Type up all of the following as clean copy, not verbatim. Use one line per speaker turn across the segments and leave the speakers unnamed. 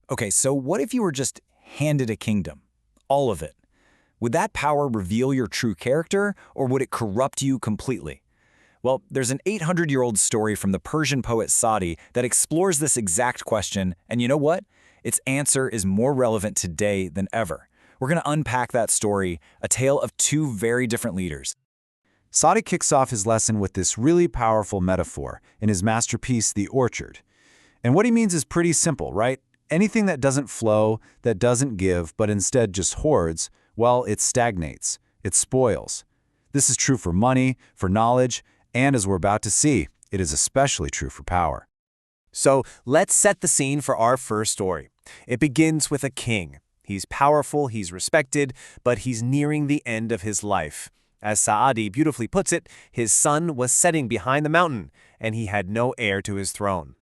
Okay, so what if you were just handed a kingdom? All of it. Would that power reveal your true character, or would it corrupt you completely? Well, there's an 800-year-old story from the Persian poet Saadi that explores this exact question, and you know what? Its answer is more relevant today than ever. We're going to unpack that story, a tale of two very different leaders.
Saadi kicks off his lesson with this really powerful metaphor in his masterpiece, The Orchard. And what he means is pretty simple, right? Anything that doesn't flow, that doesn't give, but instead just hoards, well, it stagnates, it spoils. This is true for money, for knowledge, and as we're about to see, it is especially true for power.
So let's set the scene for our first story. It begins with a king. He's powerful, he's respected, but he's nearing the end of his life. As Saadi beautifully puts it, his sun was setting behind the mountain, and he had no heir to his throne.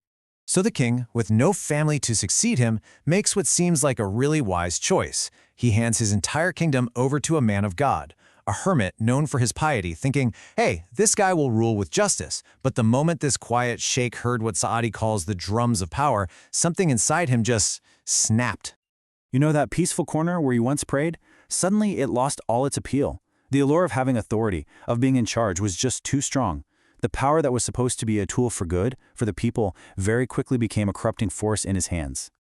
So the king, with no family to succeed him, makes what seems like a really wise choice. He hands his entire kingdom over to a man of God, a hermit known for his piety, thinking, hey, this guy will rule with justice. But the moment this quiet sheikh heard what Saadi calls the drums of power, something inside him just snapped.
You know that peaceful corner where you once prayed? Suddenly it lost all its appeal. The allure of having authority, of being in charge, was just too strong. The power that was supposed to be a tool for good, for the people, very quickly became a corrupting force in his hands.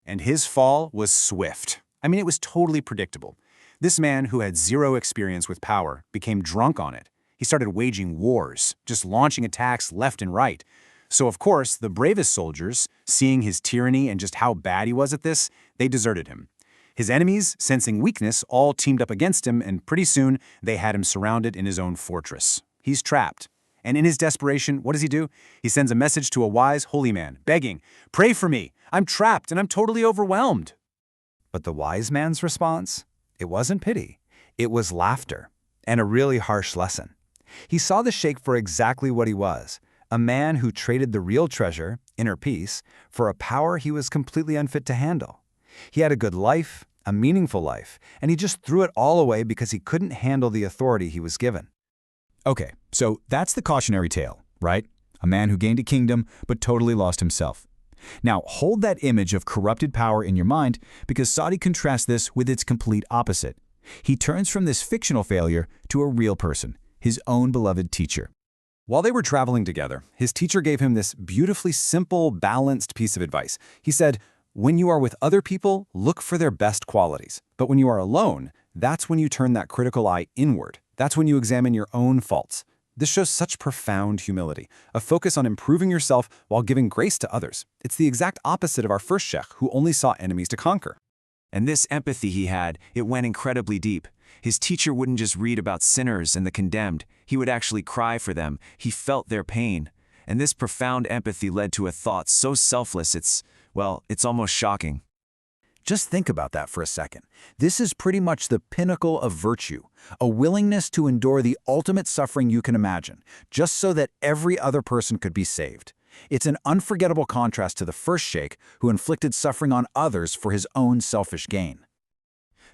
And his fall was swift. I mean, it was totally predictable. This man, who had zero experience with power, became drunk on it. He started waging wars, just launching attacks left and right. So, of course, the bravest soldiers, seeing his tyranny and just how bad he was at this, they deserted him. His enemies, sensing weakness, all teamed up against him, and pretty soon they had him surrounded in his own fortress. He's trapped. And in his desperation, what does he do? He sends a message to a wise, holy man, begging, "Pray for me. I'm trapped and I'm totally overwhelmed."
But the wise man's response? It wasn't pity. It was laughter, and a really harsh lesson. He saw the sheikh for exactly what he was, a man who traded the real treasure, inner peace, for a power he was completely unfit to handle. He had a good life, a meaningful life, and he just threw it all away because he couldn't handle the authority he was given.
Okay, so that's the cautionary tale, right? A man who gained a kingdom but totally lost himself. Now, hold that image of corrupted power in your mind because Saadi contrasts this with its complete opposite. He turns from this fictional failure to a real person, his own beloved teacher.
While they were traveling together, his teacher gave him this beautifully simple, balanced piece of advice. He said, "When you are with other people, look for their best qualities. But when you are alone, that's when you turn that critical eye inward. That's when you examine your own faults." This shows such profound humility, a focus on improving yourself while giving grace to others. It's the exact opposite of our first sheikh, who only saw enemies to conquer.
And this empathy he had, it went incredibly deep. His teacher wouldn't just read about sinners and the condemned. He would actually cry for them. He felt their pain. And this profound empathy led to a thought so selfless it's almost shocking.
Just think about that for a second. This is pretty much the pinnacle of virtue, a willingness to endure the ultimate suffering you can imagine, just so that every other person could be saved. It's an unforgettable contrast to the first sheikh who inflicted suffering on others for his own selfish gain.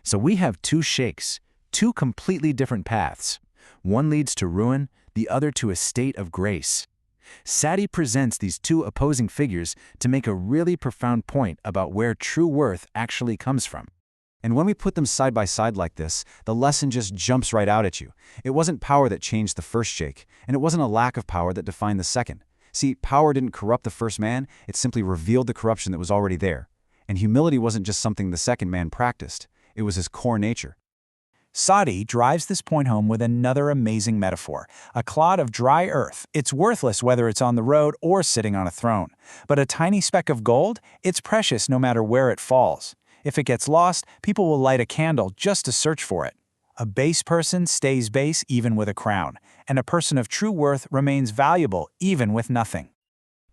So we have two sheikhs, two completely different paths. One leads to ruin, the other to a state of grace. Saadi presents these two opposing figures to make a really profound point about where true worth actually comes from.
And when we put them side by side like this, the lesson just jumps right out at you. It wasn't power that changed the first sheikh, and it wasn't a lack of power that defined the second. See, power didn't corrupt the first man, it simply revealed the corruption that was already there. And humility wasn't just something the second man practiced, it was his core nature.
Saadi drives this point home with another amazing metaphor, a clod of dry earth. It's worthless whether it's on the road or sitting on a throne. But a tiny speck of gold, it's precious no matter where it falls. If it gets lost, people will light a candle just to search for it. A base person stays base even with a crown, and a person of true worth remains valuable even with nothing.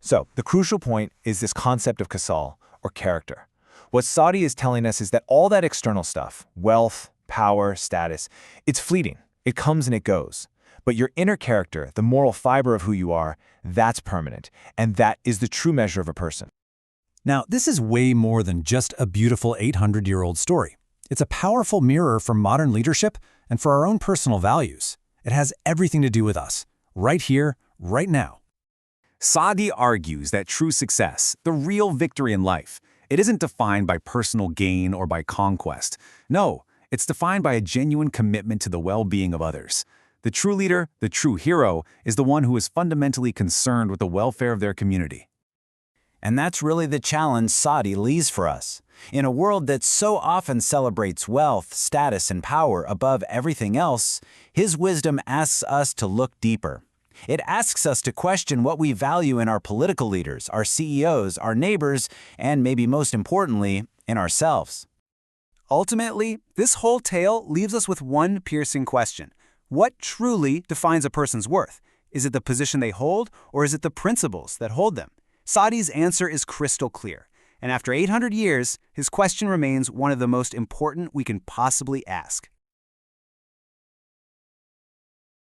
So, the crucial point is this concept of kasal, or character. What Saadi is telling us is that all that external stuff, wealth, power, status, it's fleeting. It comes and it goes. But your inner character, the moral fiber of who you are, that's permanent. And that is the true measure of a person.
Now, this is way more than just a beautiful 800-year-old story. It's a powerful mirror for modern leadership and for our own personal values. It has everything to do with us, right here, right now.
Saadi argues that true success, the real victory in life, It isn't defined by personal gain or by conquest. No, it's defined by a genuine commitment to the well-being of others. The true leader, the true hero, is the one who is fundamentally concerned with the welfare of their community.
And that's really the challenge Saadi leaves for us. In a world that so often celebrates wealth, status, and power above everything else, his wisdom asks us to look deeper. It asks us to question what we value in our political leaders, our CEOs, our neighbors, and maybe most importantly, in ourselves.
Ultimately, this whole tale leaves us with one piercing question. What truly defines a person's worth? Is it the position they hold, or is it the principles that hold them? Saadi's answer is crystal clear, and after 800 years, his question remains one of the most important we can possibly ask.